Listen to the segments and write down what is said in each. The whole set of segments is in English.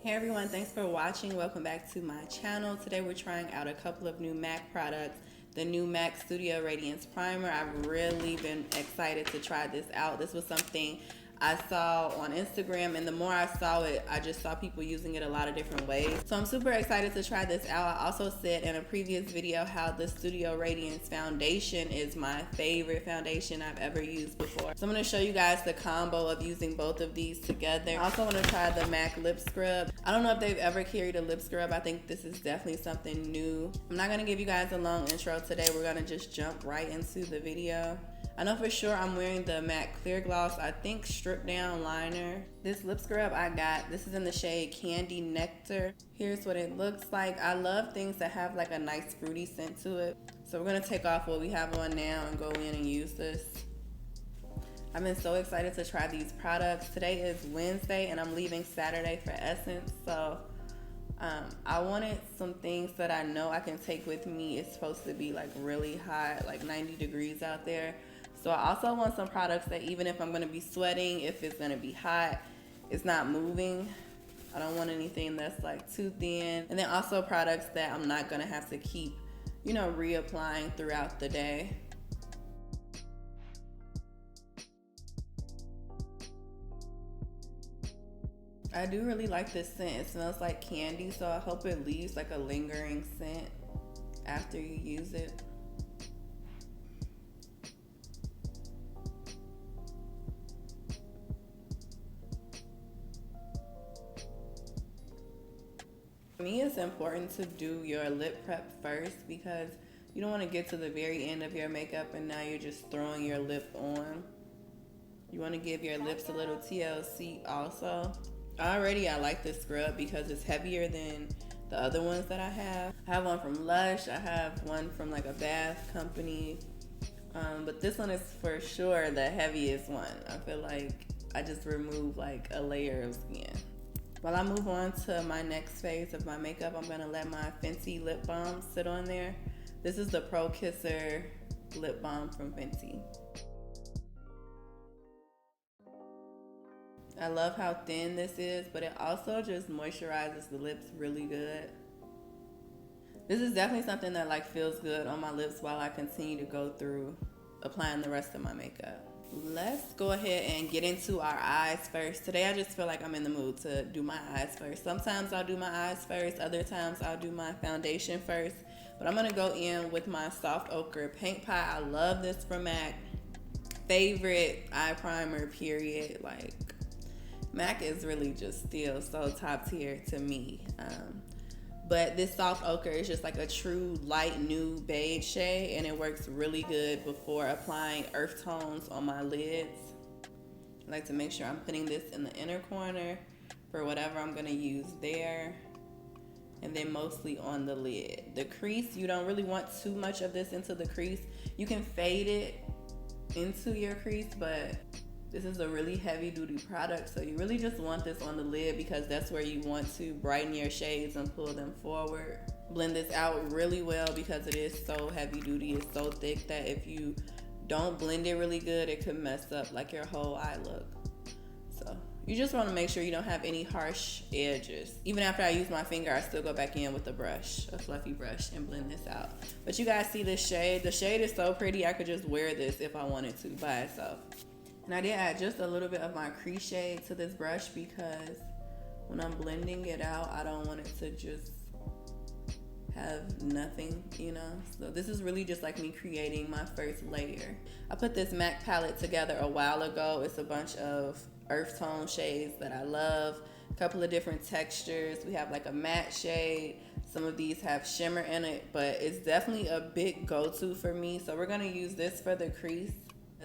Hey everyone, thanks for watching. Welcome back to my channel. Today we're trying out a couple of new MAC products. The new MAC Studio Radiance Primer. I've really been excited to try this out. This was something I saw on Instagram, and the more I saw it, I just saw people using it a lot of different ways. So I'm super excited to try this out. I also said in a previous video how the Studio Radiance foundation is my favorite foundation I've ever used before. So I'm going to show you guys the combo of using both of these together. I also want to try the MAC lip scrub. I don't know if they've ever carried a lip scrub. I think this is definitely something new. I'm not going to give you guys a long intro today. We're going to just jump right into the video. I know for sure I'm wearing the MAC Clear Gloss, I think Strip Down Liner. This lip scrub I got, this is in the shade Candy Nectar. Here's what it looks like. I love things that have like a nice fruity scent to it. So we're gonna take off what we have on now and go in and use this. I've been so excited to try these products. Today is Wednesday and I'm leaving Saturday for Essence. So I wanted some things that I know I can take with me. It's supposed to be like really hot, like 90 degrees out there. So I also want some products that even if I'm gonna be sweating, if it's gonna be hot, it's not moving. I don't want anything that's like too thin. And then also products that I'm not gonna have to keep, you know, reapplying throughout the day. I do really like this scent. It smells like candy, so I hope it leaves like a lingering scent after you use it. For me, it's important to do your lip prep first because you don't want to get to the very end of your makeup and now you're just throwing your lip on. You want to give your lips a little TLC also. Already I like this scrub because it's heavier than the other ones that I have. I have one from Lush, I have one from like a bath company, but this one is for sure the heaviest one. I feel like I just removed like a layer of skin. While I move on to my next phase of my makeup, I'm gonna let my Fenty lip balm sit on there. This is the Pro Kisser lip balm from Fenty. I love how thin this is, but it also just moisturizes the lips really good. This is definitely something that like feels good on my lips while I continue to go through applying the rest of my makeup. Let's go ahead and get into our eyes first. Today I just feel like I'm in the mood to do my eyes first. Sometimes I'll do my eyes first, other times I'll do my foundation first. But I'm gonna go in with my Soft Ochre Paint Pot. I love this from MAC. Favorite eye primer, period. Like, MAC is really just still so top tier to me. But this Soft Ochre is just like a true light nude beige shade, and it works really good before applying earth tones on my lids. I like to make sure I'm putting this in the inner corner for whatever I'm gonna use there, and then mostly on the lid. The crease, you don't really want too much of this into the crease. You can fade it into your crease, but this is a really heavy duty product, so you really just want this on the lid because that's where you want to brighten your shades and pull them forward. Blend this out really well because it is so heavy duty, it's so thick that if you don't blend it really good, it could mess up like your whole eye look. So you just want to make sure you don't have any harsh edges. Even after I use my finger, I still go back in with a brush, a fluffy brush, and blend this out. But you guys see this shade? The shade is so pretty, I could just wear this if I wanted to by itself. And I did add just a little bit of my crease shade to this brush because when I'm blending it out, I don't want it to just have nothing, you know? So this is really just like me creating my first layer. I put this MAC palette together a while ago. It's a bunch of earth tone shades that I love, a couple of different textures. We have like a matte shade. Some of these have shimmer in it, but it's definitely a big go-to for me. So we're gonna use this for the crease.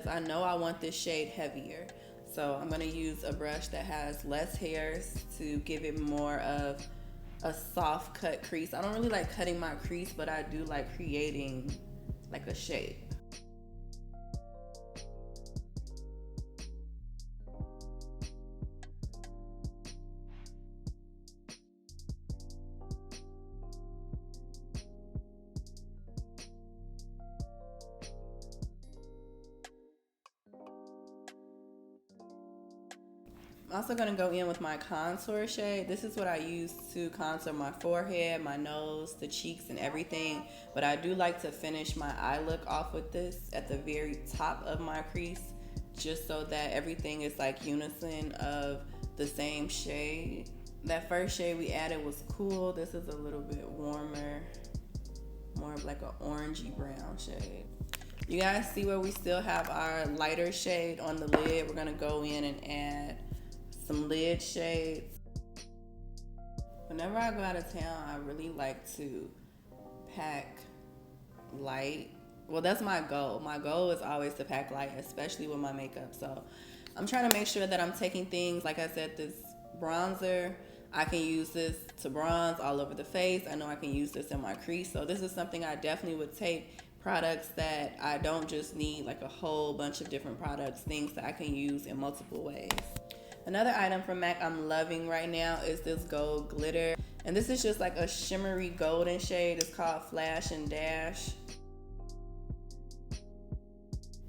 I know I want this shade heavier, so I'm gonna use a brush that has less hairs to give it more of a soft cut crease. I don't really like cutting my crease, but I do like creating like a shape. I'm also going to go in with my contour shade. This is what I use to contour my forehead, my nose, the cheeks, and everything. But I do like to finish my eye look off with this at the very top of my crease, just so that everything is like unison of the same shade. That first shade we added was Cool. This is a little bit warmer, more of like an orangey brown shade. You guys see where we still have our lighter shade on the lid? We're gonna go in and add some lid shades. Whenever I go out of town, I really like to pack light. Well, that's my goal. My goal is always to pack light, especially with my makeup. So I'm trying to make sure that I'm taking things, like I said, this bronzer, I can use this to bronze all over the face. I know I can use this in my crease. So this is something I definitely would take, products that I don't just need like a whole bunch of different products, things that I can use in multiple ways. Another item from MAC I'm loving right now is this gold glitter. And this is just like a shimmery golden shade. It's called Flash and Dash.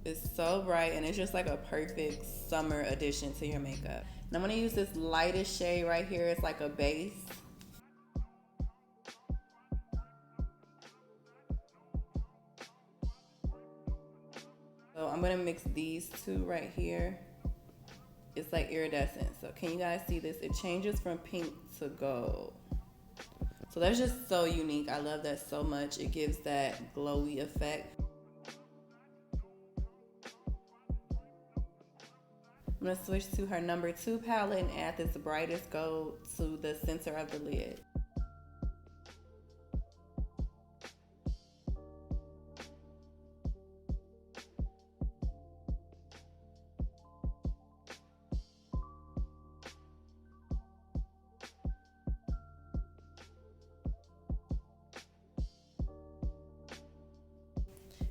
It's so bright and it's just like a perfect summer addition to your makeup. And I'm gonna use this lightest shade right here. It's like a base. So I'm gonna mix these two right here. It's like iridescent. So can you guys see this? It changes from pink to gold. So that's just so unique. I love that so much. It gives that glowy effect. I'm gonna switch to her number 2 palette and add this brightest gold to the center of the lid.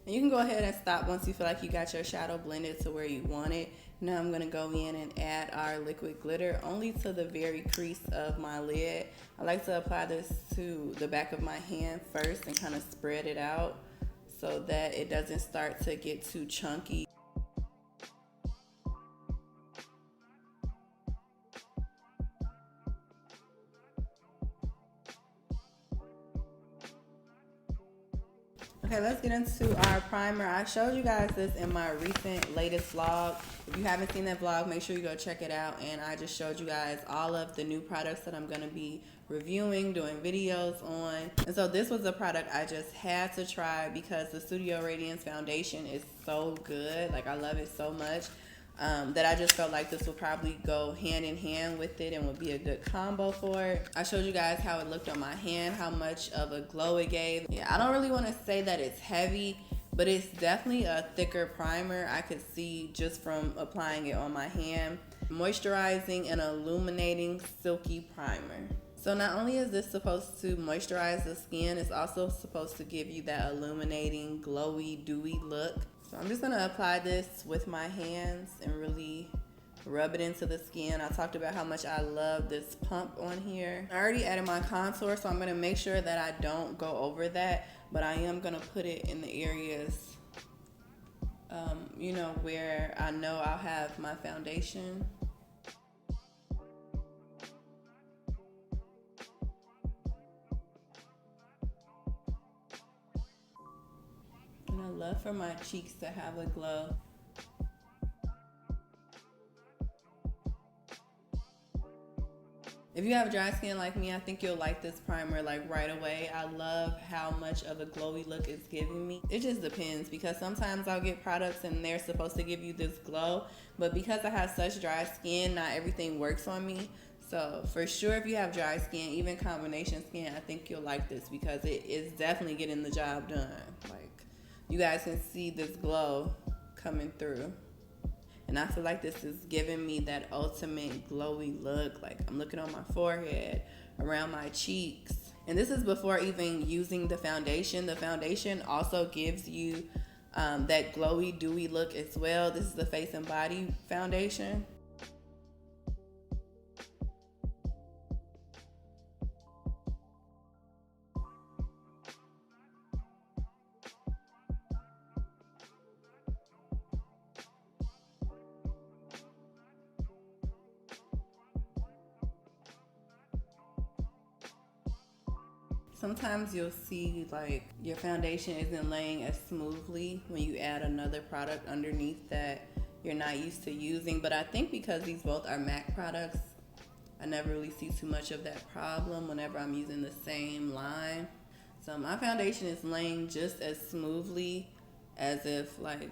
And you can go ahead and stop once you feel like you got your shadow blended to where you want it. Now I'm gonna go in and add our liquid glitter only to the very crease of my lid. I like to apply this to the back of my hand first and kind of spread it out so that it doesn't start to get too chunky. Okay, let's get into our primer. I showed you guys this in my recent latest vlog. If you haven't seen that vlog, make sure you go check it out. And I just showed you guys all of the new products that I'm gonna be reviewing, doing videos on. And so this was a product I just had to try because the Studio Radiance foundation is so good. Like, I love it so much. That I just felt like this would probably go hand in hand with it and would be a good combo for it. I showed you guys how it looked on my hand, how much of a glow it gave. Yeah, I don't really want to say that it's heavy, but it's definitely a thicker primer. I could see just from applying it on my hand. Moisturizing and illuminating silky primer. So not only is this supposed to moisturize the skin, it's also supposed to give you that illuminating, glowy, dewy look. So I'm just gonna apply this with my hands and really rub it into the skin. I talked about how much I love this pump on here. I already added my contour, so I'm gonna make sure that I don't go over that, but I am gonna put it in the areas, you know, where I know I'll have my foundation. And I love for my cheeks to have a glow. If you have dry skin like me, I think you'll like this primer like right away. I love how much of a glowy look it's giving me. It just depends because sometimes I'll get products and they're supposed to give you this glow, but because I have such dry skin, not everything works on me. So for sure, if you have dry skin, even combination skin, I think you'll like this because it is definitely getting the job done. Like, you guys can see this glow coming through. And I feel like this is giving me that ultimate glowy look. Like, I'm looking on my forehead, around my cheeks. And this is before even using the foundation. The foundation also gives you that glowy, dewy look as well. This is the Face and Body foundation. Sometimes you'll see like your foundation isn't laying as smoothly when you add another product underneath that you're not used to using. But I think because these both are MAC products, I never really see too much of that problem whenever I'm using the same line. So my foundation is laying just as smoothly as if like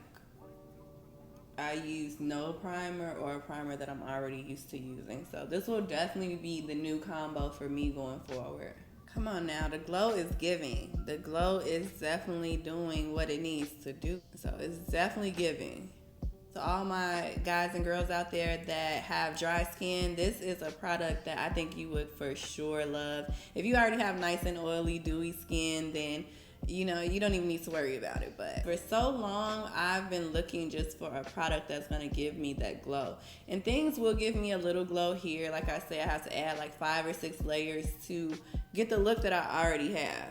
I use no primer or a primer that I'm already used to using. So this will definitely be the new combo for me going forward. Come on now, the glow is giving. The glow is definitely doing what it needs to do. So it's definitely giving. So all my guys and girls out there that have dry skin, this is a product that I think you would for sure love. If you already have nice and oily, dewy skin, then you know, you don't even need to worry about it. But for so long, I've been looking just for a product that's gonna give me that glow. And things will give me a little glow here. Like I said, I have to add like 5 or 6 layers to get the look that I already have.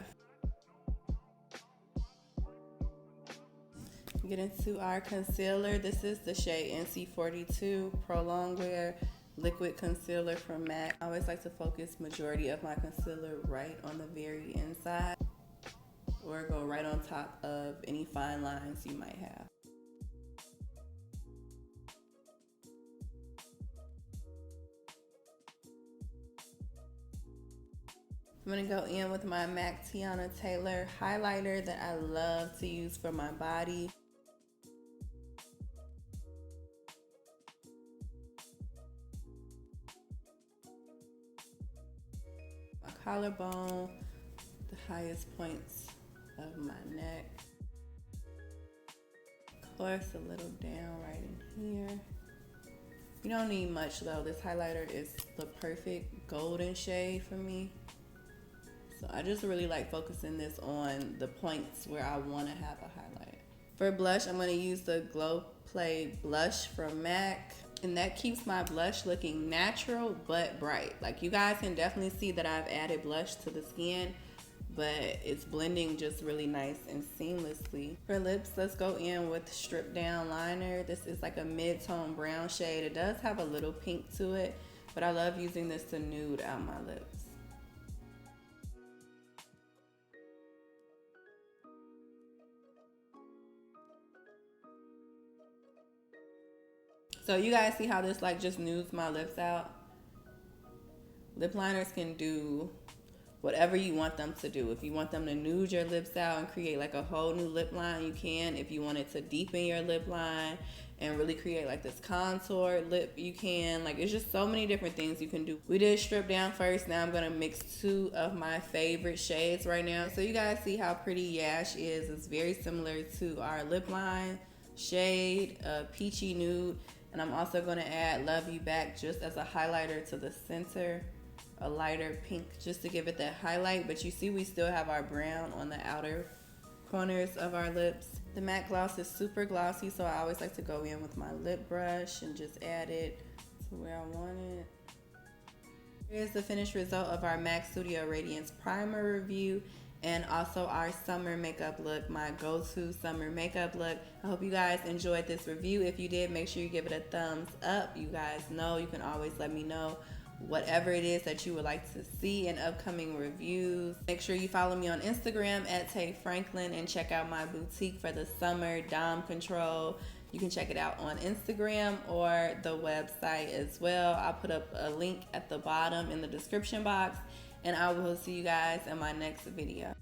Get into our concealer. This is the shade NC42 Prolong Wear Liquid Concealer from MAC. I always like to focus majority of my concealer right on the very inside, or go right on top of any fine lines you might have. I'm gonna go in with my MAC Tiana Taylor highlighter that I love to use for my body. My collarbone, the highest points of my neck. Of course, a little down right in here. You don't need much though. This highlighter is the perfect golden shade for me. So I just really like focusing this on the points where I want to have a highlight. For blush, I'm going to use the GLOWPLAY blush from MAC. And that keeps my blush looking natural but bright. Like you guys can definitely see that I've added blush to the skin, but it's blending just really nice and seamlessly. For lips, let's go in with Strip Down Liner. This is like a mid-tone brown shade. It does have a little pink to it, but I love using this to nude out my lips. So you guys see how this like just nudes my lips out? Lip liners can do whatever you want them to do. If you want them to nude your lips out and create like a whole new lip line, you can. If you want it to deepen your lip line and really create like this contour lip, you can. Like it's just so many different things you can do. We did Strip Down first. Now I'm gonna mix 2 of my favorite shades right now. So you guys see how pretty Yash is. It's very similar to our lip line shade, Peachy Nude. And I'm also gonna add Love You Back just as a highlighter to the center, a lighter pink just to give it that highlight. But you see we still have our brown on the outer corners of our lips. The matte gloss is super glossy, so I always like to go in with my lip brush and just add it to where I want it. Here's the finished result of our MAC Studio Radiance primer review, and also our summer makeup look, my go-to summer makeup look. I hope you guys enjoyed this review. If you did, make sure you give it a thumbs up. You guys know you can always let me know whatever it is that you would like to see in upcoming reviews. Make sure you follow me on Instagram at Tay Franklin and check out my boutique for the summer, Dom Control. You can check it out on Instagram or the website as well. I'll put up a link at the bottom in the description box, and I will see you guys in my next video.